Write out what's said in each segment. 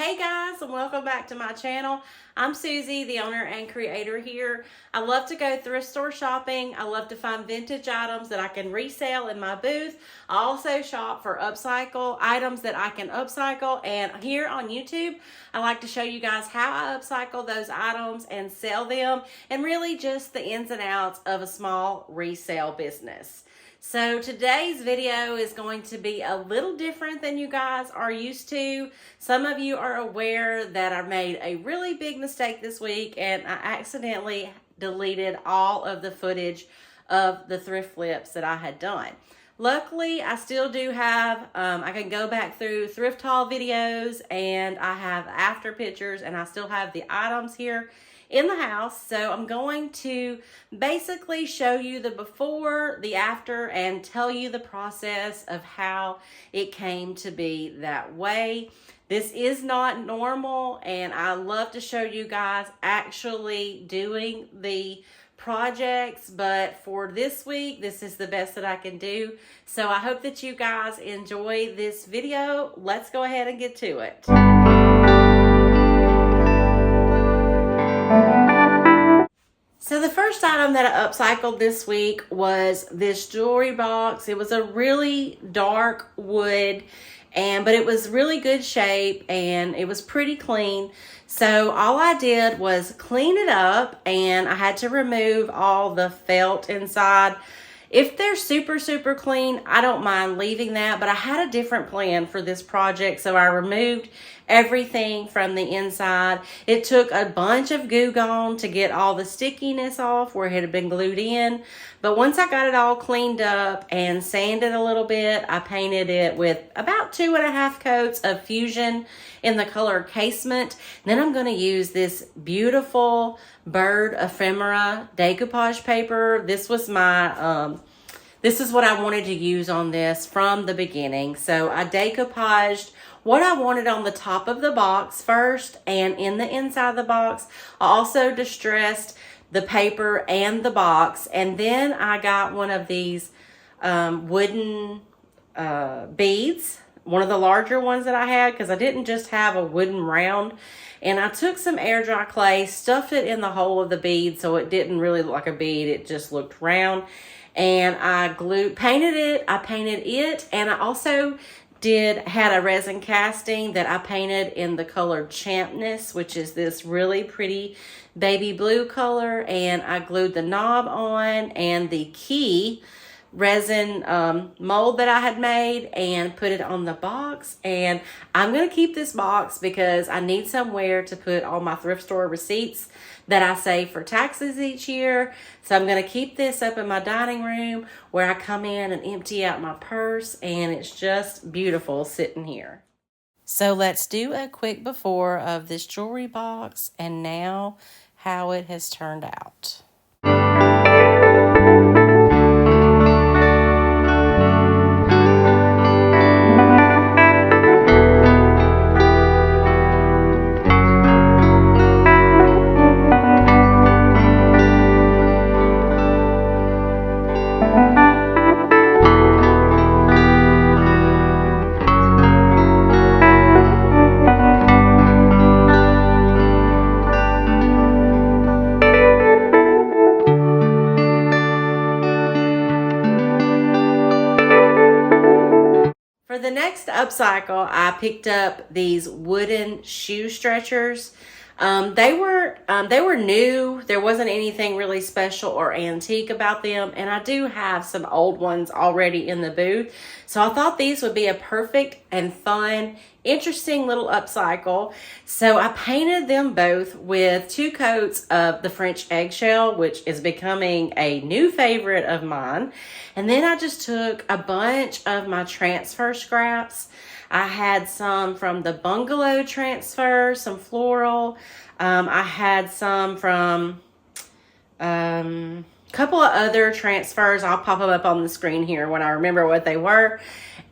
Hey guys, and welcome back to my channel. I'm Susie, the owner and creator here. I love to go thrift store shopping. I love to find vintage items that I can resell in my booth. I also shop for upcycle items that I can upcycle, and here on YouTube I like to show you guys how I upcycle those items and sell them, and really just the ins and outs of a small resale business. So today's video is going to be a little different than you guys are used to. Some of you are aware that I made a really big mistake this week and I accidentally deleted all of the footage of the thrift flips that I had done. Luckily, I still do have, I can go back through thrift haul videos and I have after pictures and I still have the items here in the house. So I'm going to basically show you the before, the after, and tell you the process of how it came to be that way. This is not normal, and I love to show you guys actually doing the projects, but for this week, this is the best that I can do. So I hope that you guys enjoy this video. Let's go ahead and get to it. So the first item that I upcycled this week was this jewelry box. It was a really dark wood, but it was really good shape and it was pretty clean. So all I did was clean it up, and I had to remove all the felt inside. If they're super clean, I don't mind leaving that, but I had a different plan for this project, so I removed everything from the inside. It took a bunch of Goo Gone to get all the stickiness off where it had been glued in, but once I got it all cleaned up and sanded a little bit, I painted it with about 2.5 coats of Fusion in the color Casement. Then I'm going to use this beautiful bird ephemera decoupage paper. This was my this is what I wanted to use on this from the beginning. So I decoupaged what I wanted on the top of the box first, and in the inside of the box I also distressed the paper and the box, and then I got one of these wooden beads, one of the larger ones that I had, because I didn't just have a wooden round. And I took some air dry clay, stuffed it in the hole of the bead so it didn't really look like a bead, it just looked round. And I painted it, and I also had a resin casting that I painted in the color Champness, which is this really pretty baby blue color, and I glued the knob on and the key resin mold that I had made and put it on the box. And I'm going to keep this box because I need somewhere to put all my thrift store receipts that I save for taxes each year. So I'm going to keep this up in my dining room where I come in and empty out my purse, and it's just beautiful sitting here. So let's do a quick before of this jewelry box and now how it has turned out. For the next upcycle, I picked up these wooden shoe stretchers. They were new. There wasn't anything really special or antique about them, and I do have some old ones already in the booth. So I thought these would be a perfect and fun, interesting little upcycle. So I painted them both with 2 coats of the French eggshell, which is becoming a new favorite of mine. And then I just took a bunch of my transfer scraps. I had some from the bungalow transfer, some floral. I had some from couple of other transfers. I'll pop them up on the screen here when I remember what they were.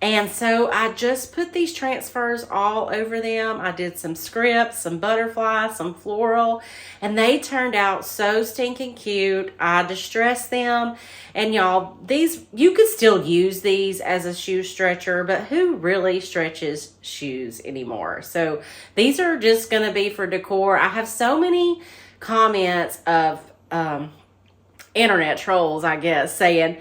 And so I just put these transfers all over them. I did some scripts, some butterflies, some floral, and they turned out so stinking cute. I distressed them. And y'all, these, you could still use these as a shoe stretcher, but who really stretches shoes anymore? So these are just going to be for decor. I have so many comments of internet trolls, I guess, saying,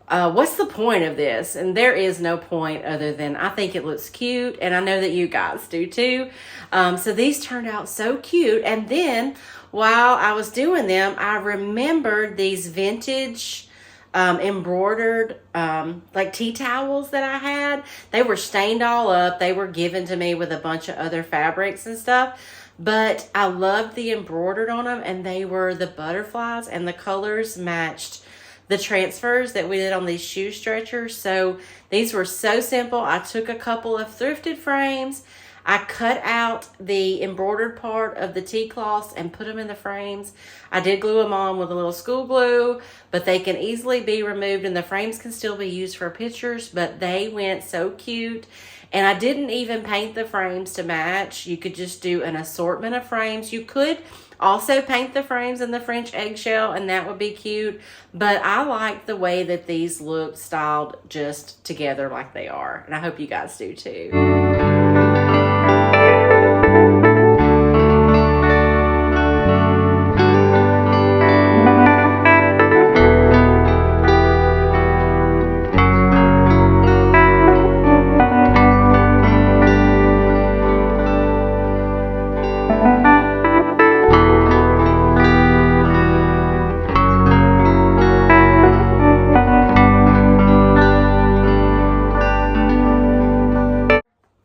what's the point of this? And there is no point other than I think it looks cute, and I know that you guys do too. So these turned out so cute. And then while I was doing them, I remembered these vintage embroidered like tea towels that I had. They were stained all up. They were given to me with a bunch of other fabrics and stuff. But I loved the embroidered on them, and they were the butterflies, and the colors matched the transfers that we did on these shoe stretchers. So these were so simple. I took a couple of thrifted frames. I cut out the embroidered part of the tea cloths and put them in the frames. I did glue them on with a little school glue, but they can easily be removed, and the frames can still be used for pictures, but they went so cute. And I didn't even paint the frames to match. You could just do an assortment of frames. You could also paint the frames in the French eggshell, and that would be cute. But I like the way that these look styled just together like they are. And I hope you guys do too.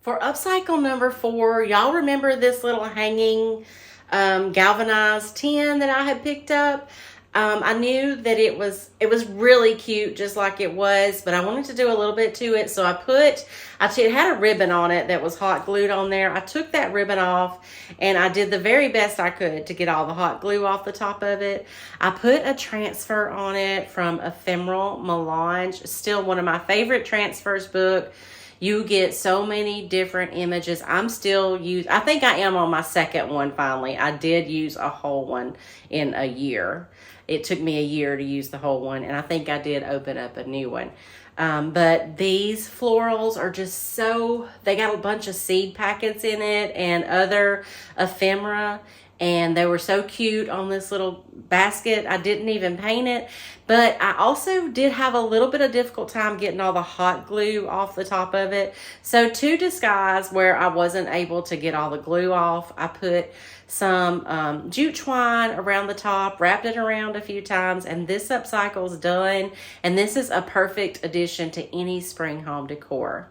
For upcycle number 4, y'all remember this little hanging galvanized tin that I had picked up? I knew that it was really cute just like it was, but I wanted to do a little bit to it. So it had a ribbon on it that was hot glued on there. I took that ribbon off, and I did the very best I could to get all the hot glue off the top of it. I put a transfer on it from Ephemeral Melange, still one of my favorite transfers book. You get so many different images. I think I am on my second one finally. I did use a whole one in a year. It took me a year to use the whole one, and I think I did open up a new one. But these florals are just they got a bunch of seed packets in it and other ephemera, and they were so cute on this little basket. I didn't even paint it, but I also did have a little bit of difficult time getting all the hot glue off the top of it. So to disguise where I wasn't able to get all the glue off, I put some jute twine around the top, wrapped it around a few times, and this upcycle's done. And this is a perfect addition to any spring home decor.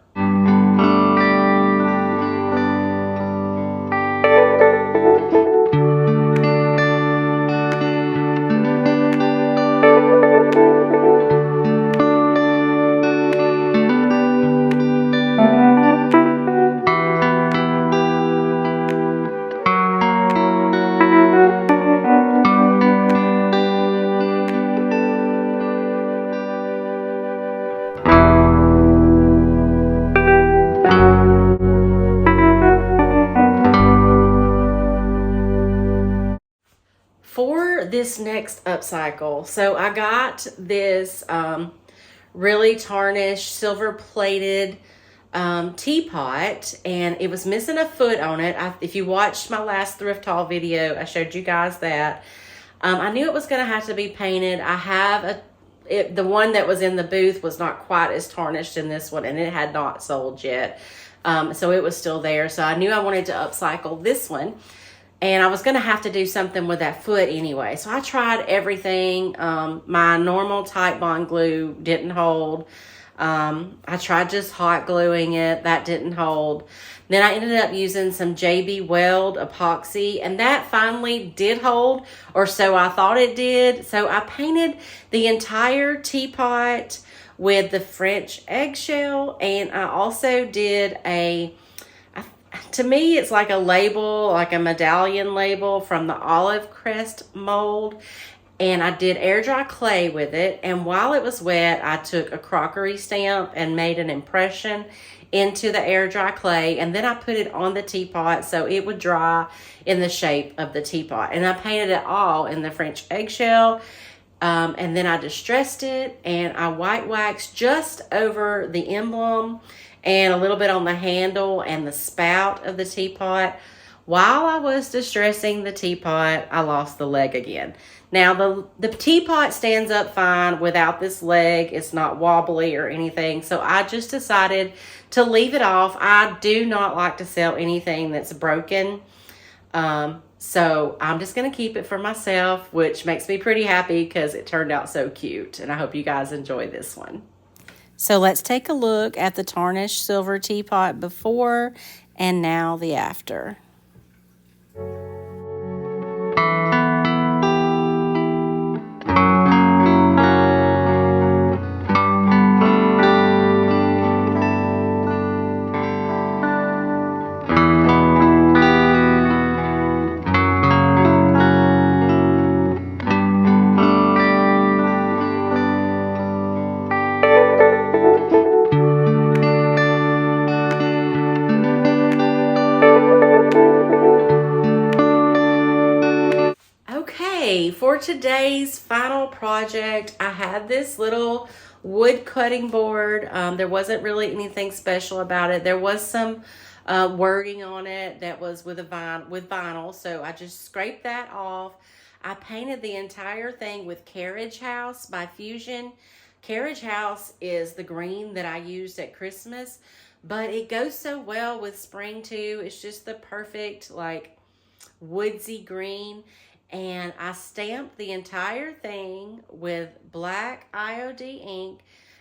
For this next upcycle, so I got this really tarnished silver plated teapot, and it was missing a foot on it. If you watched my last thrift haul video, I showed you guys that. I knew it was going to have to be painted. I have the one that was in the booth was not quite as tarnished in this one, and it had not sold yet. So it was still there. So I knew I wanted to upcycle this one. And I was going to have to do something with that foot anyway. So I tried everything. My normal Tite Bond glue didn't hold. I tried just hot gluing it. That didn't hold. Then I ended up using some JB Weld epoxy, and that finally did hold, or so I thought it did. So I painted the entire teapot with the French eggshell, and I also did to me, it's like a label, like a medallion label from the olive crest mold. and I did air dry clay with it. And while it was wet, I took a crockery stamp and made an impression into the air dry clay, and then I put it on the teapot so it would dry in the shape of the teapot. And I painted it all in the French eggshell, and then I distressed it, and I white waxed just over the emblem and a little bit on the handle and the spout of the teapot. While I was distressing the teapot, I lost the leg again. Now, the teapot stands up fine without this leg. It's not wobbly or anything. So I just decided to leave it off. I do not like to sell anything that's broken. So I'm just going to keep it for myself, which makes me pretty happy because it turned out so cute. And I hope you guys enjoy this one. So let's take a look at the tarnished silver teapot before and now the after. For today's final project, I had this little wood cutting board. There wasn't really anything special about it. There was some wording on it that was with vinyl, so I just scraped that off. I painted the entire thing with Carriage House by Fusion. Carriage House is the green that I used at Christmas, but it goes so well with spring too. It's just the perfect like woodsy green. And I stamped the entire thing with black IOD ink,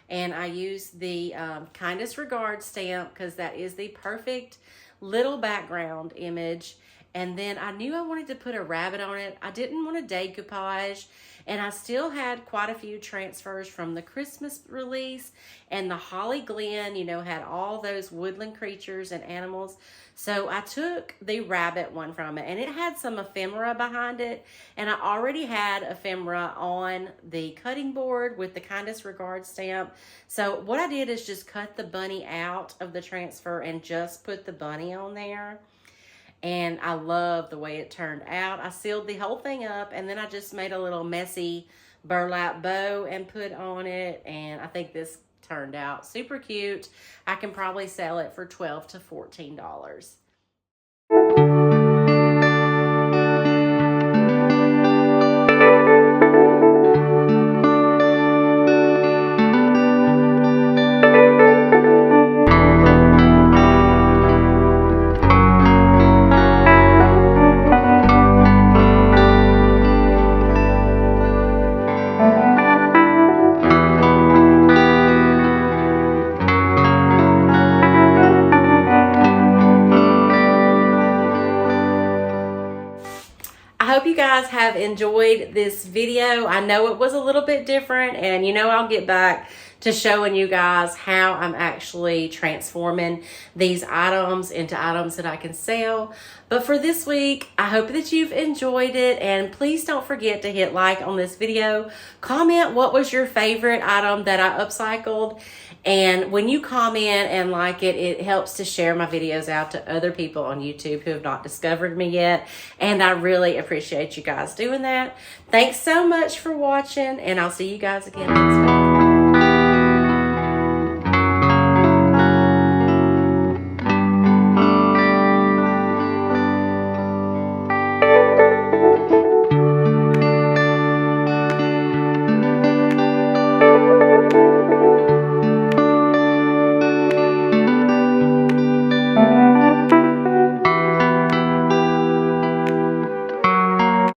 and I used the Kindest Regards stamp because that is the perfect little background image. And then I knew I wanted to put a rabbit on it. I didn't want a decoupage, and I still had quite a few transfers from the Christmas release, and the Holly Glen, you know, had all those woodland creatures and animals. So I took the rabbit one from it, and it had some ephemera behind it, and I already had ephemera on the cutting board with the Kindest Regards stamp. So what I did is just cut the bunny out of the transfer and just put the bunny on there. And I love the way it turned out. I sealed the whole thing up, and then I just made a little messy burlap bow and put on it, and I think this turned out super cute. I can probably sell it for $12 to $14. I hope you guys have enjoyed this video. I know it was a little bit different, and you know I'll get back to showing you guys how I'm actually transforming these items into items that I can sell. But for this week, I hope that you've enjoyed it, and please don't forget to hit like on this video. Comment what was your favorite item that I upcycled, and when you comment and like it, it helps to share my videos out to other people on YouTube who have not discovered me yet, and I really appreciate you guys doing that. Thanks so much for watching, and I'll see you guys again next week.